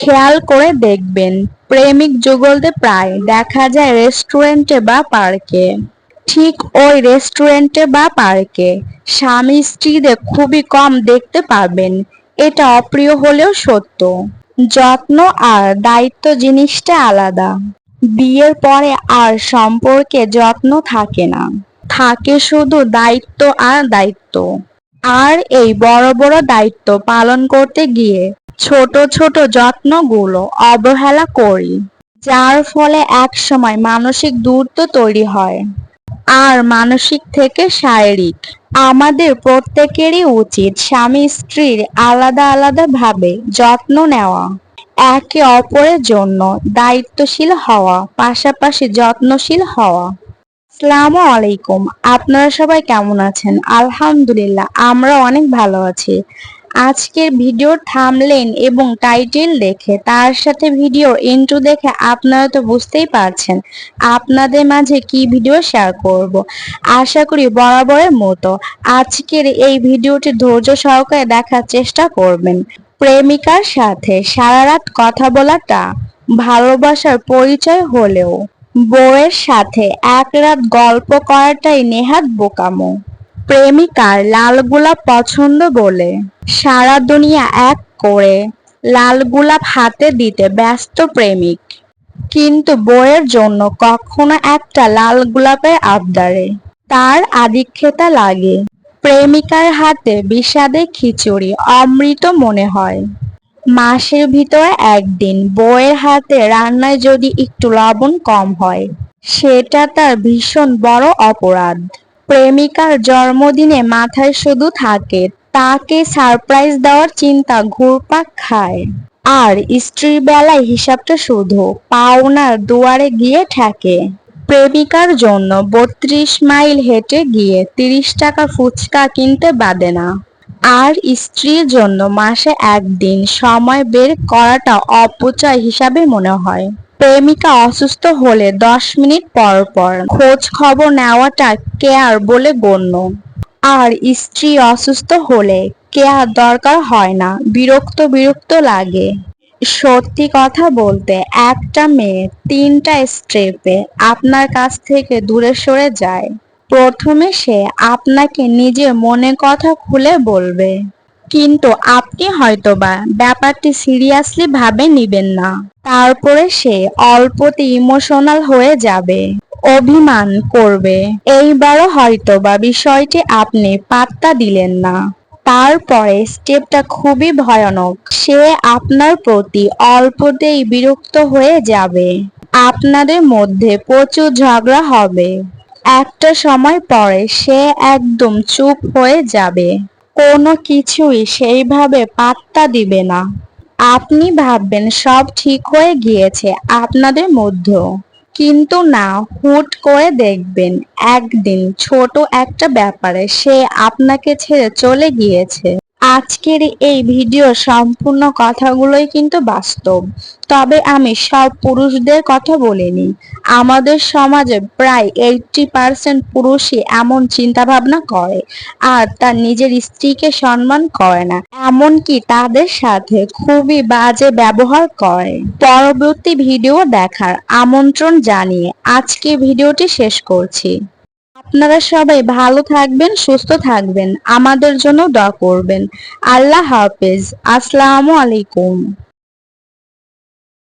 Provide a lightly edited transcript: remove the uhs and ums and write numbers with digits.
খেয়াল করে দেখবেন, প্রেমিক যুগলদের প্রায় দেখা যায় রেস্টুরেন্টে বা পার্কে। ঠিক ওই রেস্টুরেন্টে বা পার্কে স্বামী স্ত্রীদের খুবই কম দেখতে পাবেন। এটা অপ্রিয় হলেও সত্য। যত্ন আর দায়িত্ব জিনিসটা আলাদা। বিয়ের পরে আর সম্পর্কে যত্ন থাকে না, থাকে শুধু দায়িত্ব আর দায়িত্ব। আর এই বড় বড় দায়িত্ব পালন করতে গিয়ে ছোট ছোট যত্নগুলো অবহেলা করি, যার ফলে একসময় মানসিক দূরত্ব তৈরি হয়। আর মানসিক থেকে শারীরিক। আমাদের প্রত্যেকেরই উচিত স্বামী স্ত্রীর আলাদা আলাদা ভাবে যত্ন নেওয়া, একে অপরের জন্য দায়িত্বশীল হওয়া, পাশাপাশি যত্নশীল হওয়া। আসসালামু আলাইকুম। আপনারা সবাই কেমন আছেন? আলহামদুলিল্লাহ, আমরা অনেক ভালো আছি। আজকের ভিডিওর থাম্বনেইল এবং টাইটেল দেখে, তার সাথে ভিডিওর ইন্ট্রো দেখে আপনারা তো বুঝতেই পারছেন আপনাদের মাঝে কি ভিডিও শেয়ার করব। আশা করি বরাবরের মতো আজকের এই ভিডিওটি ধৈর্য সহকারে দেখার চেষ্টা করবেন। প্রেমিকার সাথে সারা রাত কথা বলাটা ভালোবাসার পরিচয় হলেও বউয়ের সাথে এক রাত গল্প করাটাই নেহাত বোকামো। প্রেমিকার লাল গোলাপ পছন্দ বলে সারা দুনিয়া এক করে লাল গোলাপ হাতে দিতে ব্যস্ত প্রেমিক, কিন্তু বউয়ের জন্য কখনো একটা লাল গোলাপের আবদারে তার আদিক্ষেতা লাগে। প্রেমিকার হাতে বিষাদে খিচুড়ি অমৃত মনে হয়। মাসের ভিতরে একদিন বউয়ের হাতে রান্নায় যদি একটু লবণ কম হয়, সেটা তার ভীষণ বড় অপরাধ। প্রেমিকার জন্মদিনে মাথায় শুধু থাকে তাকে সারপ্রাইজ দেওয়ার চিন্তা ঘুরপাক খায়। আর স্ত্রীর বেলায় হিসাবটা শুধু পাওনার দুয়ারে গিয়ে ঠেকে। প্রেমিকার জন্য ৩২ মাইল হেঁটে গিয়ে ৩০ টাকা ফুচকা কিনতে বাদে না। আর স্ত্রীর জন্য মাসে একদিন সময় বের করাটা অপচয় হিসাবে মনে হয়। প্রেমিকা অসুস্থ হলে ১০ মিনিট পর পর খোঁজ খবর নেওয়াটা কেয়ার বলে গণ্য। আর স্ত্রী অসুস্থ হলে কেয়ার দরকার হয় না, বিরক্ত বিরক্ত লাগে। সত্যি কথা বলতে, একটা মেয়ে ৩টা স্টেপে আপনার কাছ থেকে দূরে সরে যায়। প্রথমে সে আপনাকে নিজের মনের কথা খুলে বলবে, কিন্তু আপনি হয়তোবা ব্যাপারটি সিরিয়াসলি ভাবে নিবেন না। তারপরে সে অল্পতে ইমোশনাল হয়ে যাবে, অভিমান করবে। এইবারও হয়তোবা বিষয়টি আপনি পাত্তা দিলেন না। তারপরে স্টেপটা খুবই ভয়ানক, সে আপনার প্রতি অল্পতেই বিরক্ত হয়ে যাবে। আপনাদের মধ্যে প্রচুর ঝগড়া হবে। একটা সময় পরে সে একদম চুপ হয়ে যাবে, কোনো কিছুই সেইভাবে পাত্তা দিবে না। আপনি ভাববেন সব ঠিক হয়ে গিয়েছে আপনাদের মধ্যেও, কিন্তু না, হুট করে দেখবেন একদিন ছোট একটা ব্যাপারে সে আপনাকে ছেড়ে চলে গিয়েছে। আজকের এই ভিডিওর সম্পূর্ণ কথাগুলোই কিন্তু বাস্তব, তবে আমি সব পুরুষদের কথা বলিনি। আমাদের সমাজে প্রায় 80% পুরুষই এমন চিন্তা ভাবনা করে, আর তার নিজের স্ত্রীকে সম্মান করে না, এমনকি তাদের সাথে খুবই বাজে ব্যবহার করে। পরবর্তী ভিডিও দেখার আমন্ত্রণ জানিয়ে আজকে ভিডিওটি শেষ করছি। আপনারা সবাই ভালো থাকবেন, সুস্থ থাকবেন, আমাদের জন্য দোয়া করবেন। আল্লাহ হাফেজ। আসসালামু আলাইকুম।